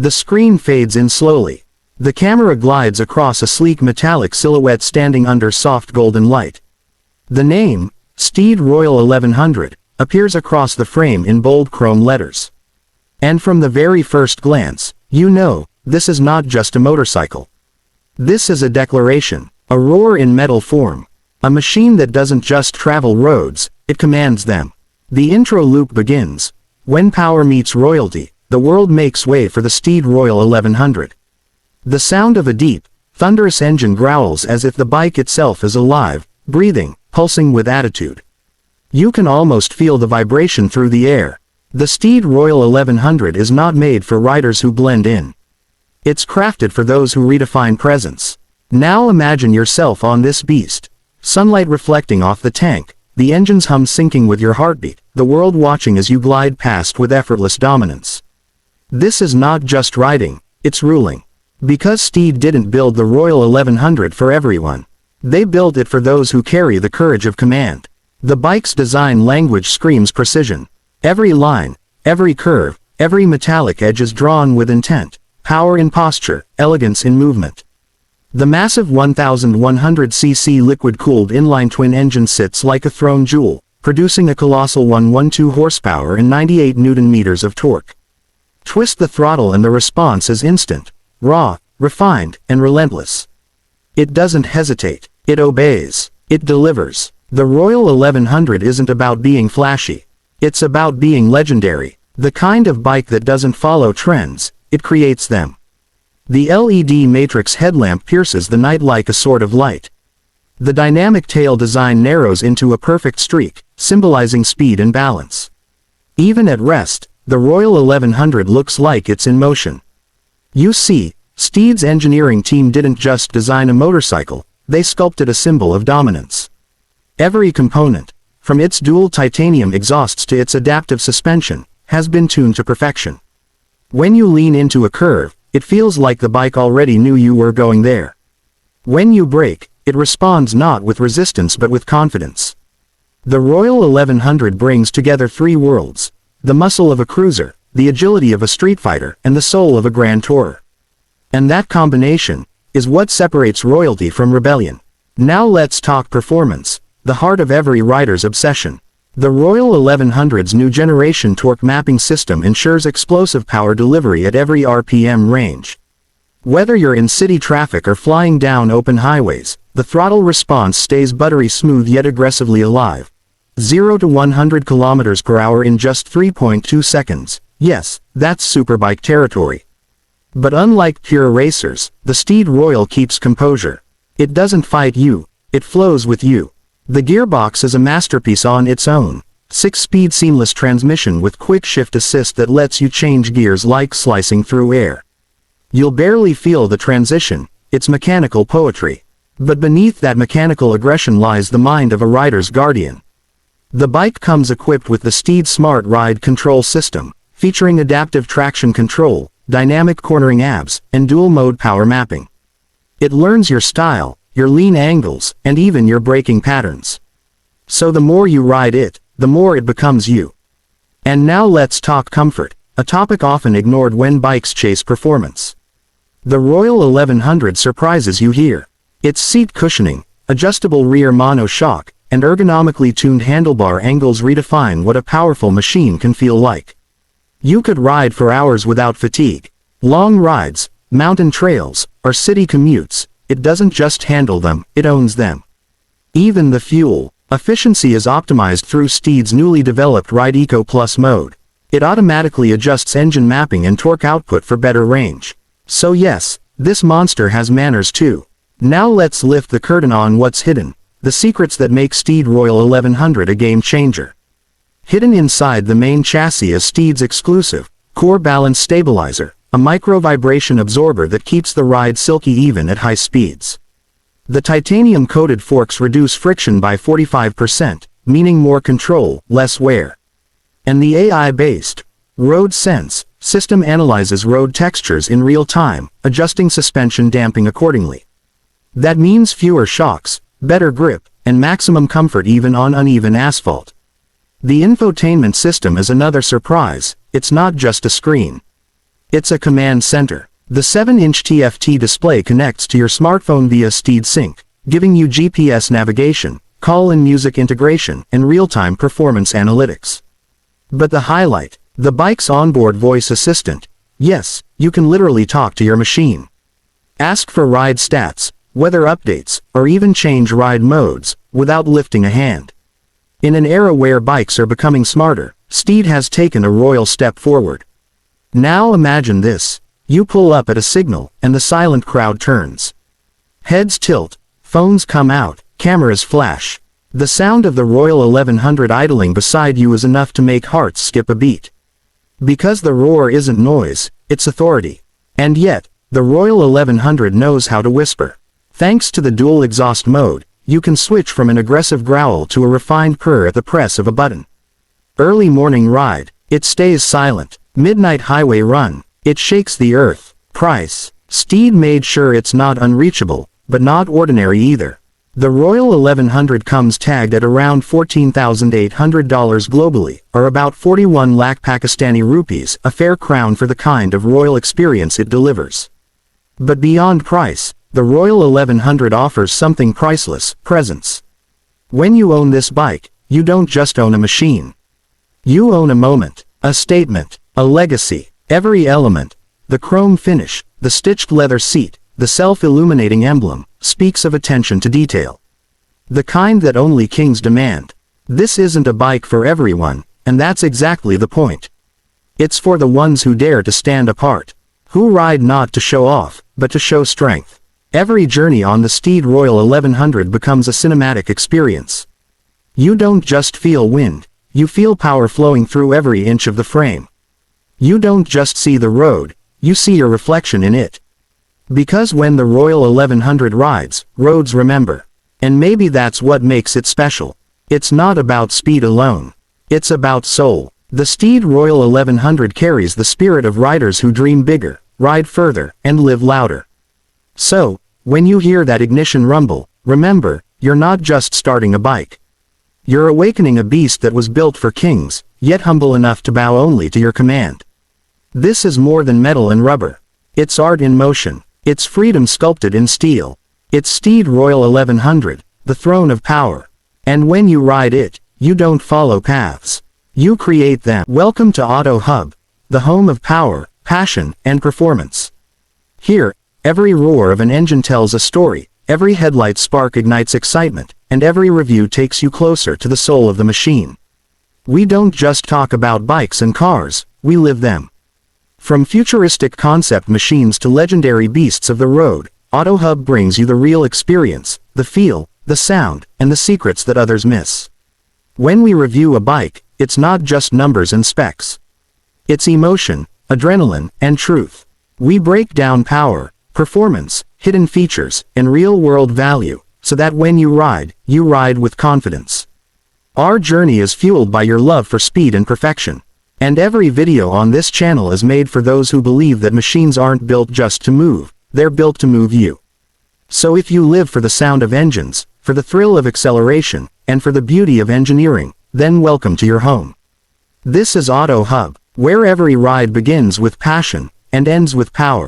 The screen fades in slowly. The camera glides across a sleek metallic silhouette standing under soft golden light. The name, Steed Royal 1100, appears across the frame in bold chrome letters. And from the very first glance, you know, this is not just a motorcycle. This is a declaration, a roar in metal form. A machine that doesn't just travel roads, it commands them. The intro loop begins. When power meets royalty, the world makes way for the Steed Royal 1100. The sound of a deep, thunderous engine growls as if the bike itself is alive, breathing, pulsing with attitude. You can almost feel the vibration through the air. The Steed Royal 1100 is not made for riders who blend in. It's crafted for those who redefine presence. Now imagine yourself on this beast. Sunlight reflecting off the tank, the engine's hum syncing with your heartbeat, the world watching as you glide past with effortless dominance. This is not just riding, it's ruling. Because Steed didn't build the Royal 1100 for everyone. They built it for those who carry the courage of command. The bike's design language screams precision. Every line, every curve, every metallic edge is drawn with intent, power in posture, elegance in movement. The massive 1100cc liquid-cooled inline twin engine sits like a throne jewel, producing a colossal 112 horsepower and 98 Nm of torque. Twist the throttle and the response is instant. Raw, refined, and relentless. It doesn't hesitate, it obeys, it delivers. The Royal 1100 isn't about being flashy. It's about being legendary. The kind of bike that doesn't follow trends, it creates them. The LED matrix headlamp pierces the night like a sword of light. The dynamic tail design narrows into a perfect streak, symbolizing speed and balance. Even at rest, the Royal 1100 looks like it's in motion. You see, Steed's engineering team didn't just design a motorcycle, they sculpted a symbol of dominance. Every component, from its dual titanium exhausts to its adaptive suspension, has been tuned to perfection. When you lean into a curve, it feels like the bike already knew you were going there. When you brake, it responds not with resistance but with confidence. The Royal 1100 brings together three worlds: the muscle of a cruiser, the agility of a street fighter, and the soul of a grand tourer. And that combination is what separates royalty from rebellion. Now let's talk performance, the heart of every rider's obsession. The Royal 1100's new generation torque mapping system ensures explosive power delivery at every RPM range. Whether you're in city traffic or flying down open highways, the throttle response stays buttery smooth yet aggressively alive. 0 to 100 km/h in just 3.2 seconds. Yes, that's superbike territory. But unlike pure racers, the Steed Royal keeps composure. It doesn't fight you, it flows with you. The gearbox is a masterpiece on its own. 6-speed seamless transmission with quick shift assist that lets you change gears like slicing through air. You'll barely feel the transition, it's mechanical poetry. But beneath that mechanical aggression lies the mind of a rider's guardian. The bike comes equipped with the Steed Smart Ride Control System, featuring adaptive traction control, dynamic cornering abs, and dual-mode power mapping. It learns your style, your lean angles, and even your braking patterns. So the more you ride it, the more it becomes you. And now let's talk comfort, a topic often ignored when bikes chase performance. The Royal 1100 surprises you here. Its seat cushioning, adjustable rear mono-shock, and ergonomically tuned handlebar angles redefine what a powerful machine can feel like. You could ride for hours without fatigue. Long rides, mountain trails, or city commutes, it doesn't just handle them, it owns them. Even the fuel efficiency is optimized through Steed's newly developed Ride Eco Plus mode. It automatically adjusts engine mapping and torque output for better range. So yes, this monster has manners too. Now let's lift the curtain on what's hidden, the secrets that make Steed Royal 1100 a game changer. Hidden inside the main chassis is Steed's exclusive core balance stabilizer, a micro-vibration absorber that keeps the ride silky even at high speeds. The titanium-coated forks reduce friction by 45%, meaning more control, less wear. And the AI-based Road Sense system analyzes road textures in real time, adjusting suspension damping accordingly. That means fewer shocks, better grip, and maximum comfort even on uneven asphalt. The infotainment system is another surprise. It's not just a screen. It's a command center. The 7-inch TFT display connects to your smartphone via Steed Sync, giving you GPS navigation, call and music integration, and real-time performance analytics. But the highlight, the bike's onboard voice assistant. Yes, you can literally talk to your machine. Ask for ride stats, weather updates, or even change ride modes, without lifting a hand. In an era where bikes are becoming smarter, Steed has taken a royal step forward. Now imagine this. You pull up at a signal, and the silent crowd turns. Heads tilt, phones come out, cameras flash. The sound of the Royal 1100 idling beside you is enough to make hearts skip a beat. Because the roar isn't noise, it's authority. And yet, the Royal 1100 knows how to whisper. Thanks to the dual exhaust mode, you can switch from an aggressive growl to a refined purr at the press of a button. Early morning ride, it stays silent. Midnight highway run, it shakes the earth. Price, Steed made sure it's not unreachable, but not ordinary either. The Royal 1100 comes tagged at around $14,800 globally, or about 41 lakh Pakistani rupees, a fair crown for the kind of royal experience it delivers. But beyond price, the Royal 1100 offers something priceless: presence. When you own this bike, you don't just own a machine. You own a moment, a statement, a legacy. Every element, the chrome finish, the stitched leather seat, the self-illuminating emblem, speaks of attention to detail. The kind that only kings demand. This isn't a bike for everyone, and that's exactly the point. It's for the ones who dare to stand apart. Who ride not to show off, but to show strength. Every journey on the Steed Royal 1100 becomes a cinematic experience. You don't just feel wind, you feel power flowing through every inch of the frame. You don't just see the road, you see your reflection in it. Because when the Royal 1100 rides, roads remember. And maybe that's what makes it special. It's not about speed alone. It's about soul. The Steed Royal 1100 carries the spirit of riders who dream bigger, ride further, and live louder. So, when you hear that ignition rumble, remember, you're not just starting a bike. You're awakening a beast that was built for kings, yet humble enough to bow only to your command. This is more than metal and rubber. It's art in motion. It's freedom sculpted in steel. It's Steed Royal 1100, the throne of power. And when you ride it, you don't follow paths. You create them. Welcome to Auto Hub, the home of power, passion, and performance. Here, every roar of an engine tells a story, every headlight spark ignites excitement, and every review takes you closer to the soul of the machine. We don't just talk about bikes and cars, we live them. From futuristic concept machines to legendary beasts of the road, AutoHub brings you the real experience, the feel, the sound, and the secrets that others miss. When we review a bike, it's not just numbers and specs. It's emotion, adrenaline, and truth. We break down power, performance, hidden features, and real-world value, so that when you ride with confidence. Our journey is fueled by your love for speed and perfection. And every video on this channel is made for those who believe that machines aren't built just to move, they're built to move you. So if you live for the sound of engines, for the thrill of acceleration, and for the beauty of engineering, then welcome to your home. This is Auto Hub, where every ride begins with passion, and ends with power.